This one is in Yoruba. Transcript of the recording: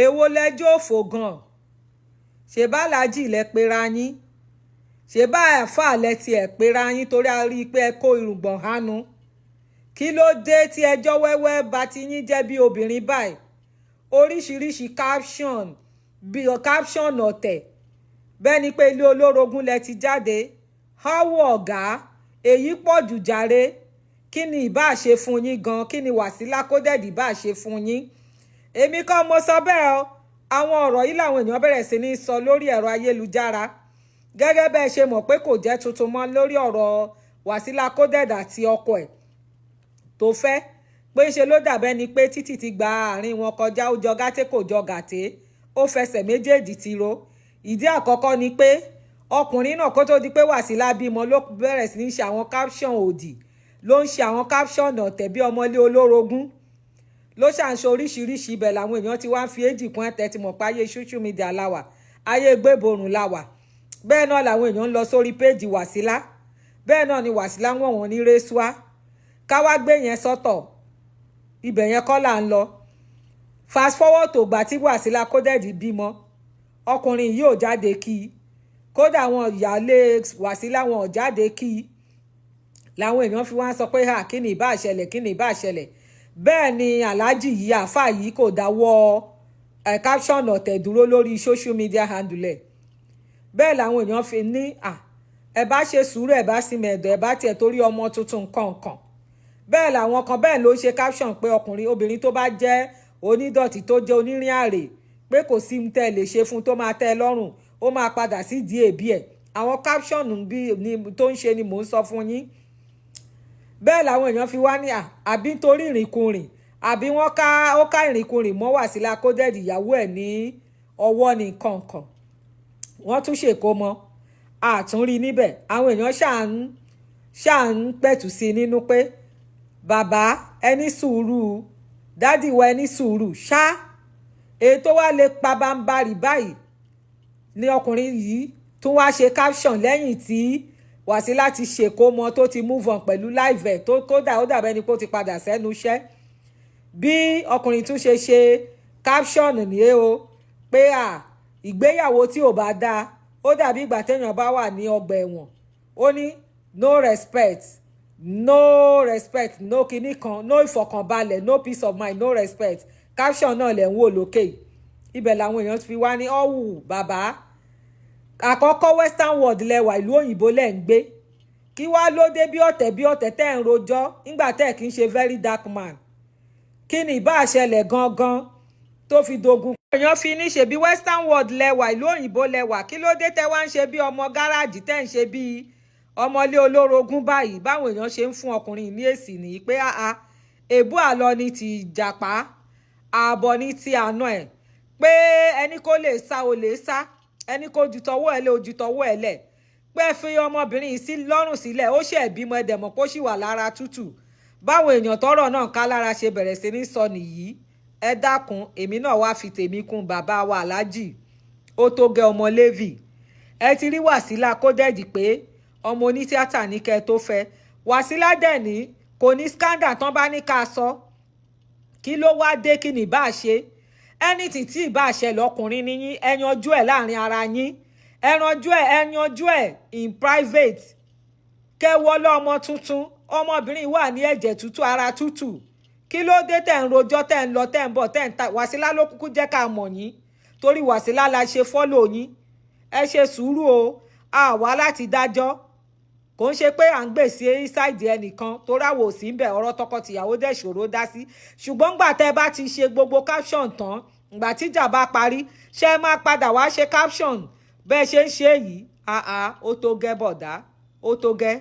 èwo lẹjọ́ òfò gan ṣe bá aláàjì lẹ pera yín ṣe bá àáfàá lẹ tiẹ̀ pera yín torí a rí i pé ẹ kó irùngbọ̀n hánu kí ló dé tí ẹjọ́ wẹ́wẹ́ bá ti yín jẹ́ bí obìnrin báyìí oríṣiríṣi caption ọ̀tẹ̀ bẹ́ẹ̀ ni pé ilé olórogún lẹ ti jáde háwọ̀ ọ̀gá èyí pọ̀ jù jàre kí ni ìbá ṣe fún yín gan kí ni Wàsílà Coded bá ṣe fún yín èmi kọ́ mo sọ bẹ́ẹ̀ o àwọn ọ̀rọ̀ yìí làwọn èèyàn bẹ̀rẹ̀ sí ní sọ lórí ẹ̀rọ ayélujára gẹ́gẹ́ bẹ́ẹ̀ ṣe mọ̀ pé kò jẹ́ tuntun mọ́ lórí ọ̀rọ̀ Wàsílà Coded àti ọkọ ẹ̀ tó fẹ́ pé ṣe ló dàbẹ́ ni pé títì ti gba àárín wọn kọjá ó jọ gàtẹ́ kò jọ gàtẹ́ ó fẹsẹ̀ méjèèjì ti ro ìdí àkọ́kọ́ ni pé ọkùnrin náà kó tó di pé Wàsílà bímọ ló bẹ̀rẹ̀ sí ní ṣe àwọn caption òdì ló ń ṣe àwọn caption ọ̀tẹ̀ bí ọmọlé olórogún ló ṣàǹṣe oríṣiríṣi ibẹ̀ làwọn èèyàn ti wá ń fi èjì kún ẹ̀tẹ̀ tí mọ̀ pé ayé social media láwà ayé gbéborùn láwà bẹ́ẹ̀ náà làwọn èèyàn ń lọ sórí péèjì Wàsílà bẹ́ẹ̀ náà ni Wàsílà wọ̀n ní rẹ́sùá káwá gbé yẹn sọ́tọ̀ ibẹ̀ yẹn kọ́ là ń lọ fast forward tó gbà tí Wàsílà Coded bímọ ọkùnrin yìí ò jáde kí kódà àwọn ìyáálé Wàsílà wọn ò jáde kí làwọn èèyàn fi wá sọ pé kí ni ìbá ṣẹlẹ̀ kí ni ìbá ṣẹlẹ̀ bẹ́ẹ̀ ni aláàjì yìí àáfàá yìí kò dáwọ́ caption ọ̀tẹ̀ dúró lórí social media handle ẹ̀ bẹ́ẹ̀ làwọn èèyàn fi ní ẹ bá ṣe sùúrù ẹ bá sì mẹ̀dọ̀ ẹ bá tiẹ̀ torí ọmọ tuntun kọ̀ọ̀kan bẹ́ẹ̀ làwọn kan bẹ́ẹ̀ ló ṣe caption pé obìnrin tó bá jẹ́ onídọ̀tí tó jẹ́ onírìn àrè pé kò sí tẹ́ lè ṣe fún tó máa tẹ́ lọ́rùn ó máa padà sí ìdí èbí ẹ̀ àwọn caption tó ń ṣe ni mò ń sọ fún yín bẹ́ẹ̀ làwọn èèyàn fi wá ní àbí nítorí ìrìnkúrìn àbí ó ká ìrìnkúrìn mọ́ Wàsílà Coded ìyàwó ẹ̀ ní ọwọ́ ní kọ̀ọ̀kan wọ́n tún ṣèkómọ àtúnrí níbẹ̀ àwọn èèyàn ṣáà ń pẹ̀tù sí nínú pé bàbá ẹni sùúrù dádì wa ẹni sùúrù ṣá èyí tó wá lè pa bámbárì báyìí ní ọkùnrin yìí tún wá ṣe caption lẹ́yìn tí Wàsílà ti ṣèkómọ tó ti move on pẹ̀lú live ẹ̀ tó kódà ó dàbẹ́ ni pé ó ti padà sẹ́nu iṣẹ́ bí ọkùnrin tún ṣe caption nìyẹn o pé ìgbéyàwó tí ò bá dáa ó dàbí ìgbà téèyàn bá wà ní ọgbà ẹ̀wọ̀n ó ní no respect no kinní kan no ìfọ̀kànbalẹ̀ no peace of mind no respect caption náà lẹ̀ ń wò lókè ibẹ̀ làwọn èèyàn fi wá ní ọ̀hù bàbá àkọ́kọ́ western world lẹwà ìlú òyìnbó lẹ̀ ń gbé kí wá ló dé bí ọ̀tẹ̀ tẹ́ ń rojọ́ nígbà tẹ́ kì í ṣe very dark man kí ni ìbá ṣẹlẹ̀ gangan tó fi dogun. èèyàn fi ní ṣe bí western world lẹwà ìlú òyìnbó lẹwà kí ló dé tẹ́ wá ń ṣe bí ọmọ gáràjì tẹ́ ń ṣe bí ọmọlé olórogún báyìí báwọn èèyàn ṣe ń fún ọkùnrin ní èsì nìyí pé èbú àlọ ni ti ìjàpá ààbọ̀ ni ti àná ẹ̀ pé ẹni kó lè sá o lè sá ẹni kó ju tọwọ́ ẹ̀ lé o ju tọwọ́ ẹ̀ lẹ̀ pé fi ọmọbìnrin yìí sí lọ́rùn sílẹ̀ ó ṣe bímọ ẹ̀dẹ̀mọ̀ kó sì wà lára tútù báwọn èèyàn tọ́rọ̀ náà ká lára ṣe bẹ̀rẹ̀ sí ní sọ nìyí ẹ dákun èmi náà wá fi tèmi kún bàbá wa aláàjì ó tó gẹ ọmọ Levi ẹ ti rí Wàsílà Coded pé ọmọ onítíátà ní kẹ́ tó fẹ́ Wàsílà dẹ̀ ní kò ní scandal tán bá ní ká sọ kí ló wá dé kí ni bá ṣe anything tí ìbá ṣẹlẹ̀ ọkùnrin níyín ẹ yanjú ẹ̀ láàrin ara yín ẹ yanjú ẹ̀ in private kẹwọlé ọmọ tuntun ọmọbìnrin wà ní ẹ̀jẹ̀ tútù ara tútù kí ló dé tẹ̀ ń rojọ́ tẹ̀ ń lọ tẹ̀ ń bọ̀ tẹ̀ ń ta Wàsílà ló kúkú jẹ́ ká mọ̀ yín torí Wàsílà la ṣe fọ́lò yín ẹ ṣe sùúrù o àwa láti dájọ́ kò ń ṣe pé à ń gbèsè ṣáìdì ẹnìkan tó ráwọ̀ sí ń bẹ̀ ọ̀rọ̀ tọkọtìyàwó dẹ̀ ṣòro dá sí ṣùgbọ́n gbà tẹ́ bá ti ṣe gbogbo caption tán ìgbà tíjà bá parí ṣé máa padà wá ṣe caption bẹ́ẹ̀ ṣe ń ṣe yìí ó tó gẹ́ bọ̀dá ó tó gẹ́.